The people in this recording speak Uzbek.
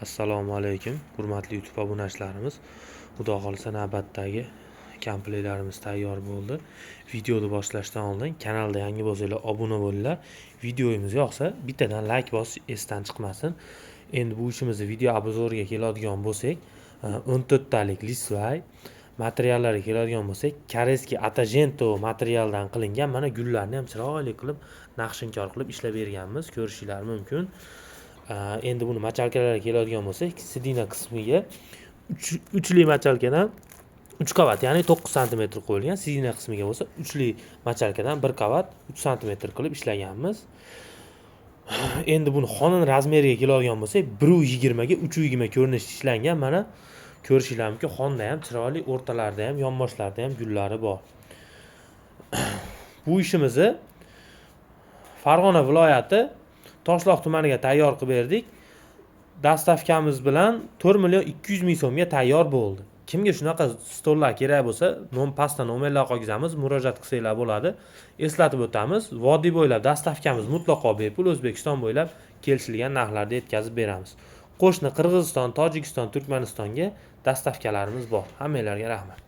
Assalomu alaykum, hurmatli YouTube obunachilarimiz. Xudo xolisa navbatdagi komplektlarimiz tayyor bo'ldi. Videoni boshlashdan oldin kanalda yangi bo'lsanglar obuna bo'linglar. Videomiz yoqsa bittadan like bosish esdan chiqmasin. Endi bu ishimizni video obzoriga keladigan bo'lsak, 14 talik listvay materiallarga keladigan bo'lsak, koreyskiy Atajento materialdan qilingan mana gullarni ham chiroyli qilib naqshinkor qilib ishlab berganmiz. Ko'rishingiz mumkin. Endi buni machalkalarga keladigan bo'lsak, sidina qismiga 3li machalkadan 3 qavat, ya'ni 9 sm qo'yilgan. Sidina qismiga bo'lsa 3li machalkadan 1 qavat 3 sm qilib ishlaganmiz. Endi buni xonani razmeriga keladigan bo'lsak, 1.20 ga 3.20 ko'rinishda ishlangan. Mana ko'rishingiz mumkin, xonda ham chiroyli, o'rtalarida ham, yonboshlarida ham gullari bor. Bu ishimizni Farg'ona viloyati Toshloq tumaniga tayyor qilib berdik. Dastavkamiz bilan 4.200.000 so'mga tayyor bo'ldi. Kimga shunaqa stollar kerak bo'lsa, pastda nomerlar qoldiramiz, murojaat qilsanglar bo'ladi. Eslatib o'tamiz, vodiy bo'ylab dastavkamiz mutlaqo bepul, O'zbekiston bo'ylab kelishilgan narxlarda yetkazib beramiz. Qo'shni Qirg'iziston, Tojikiston, Turkmanistonga dastavkalarimiz bor. Hammalarga rahmat.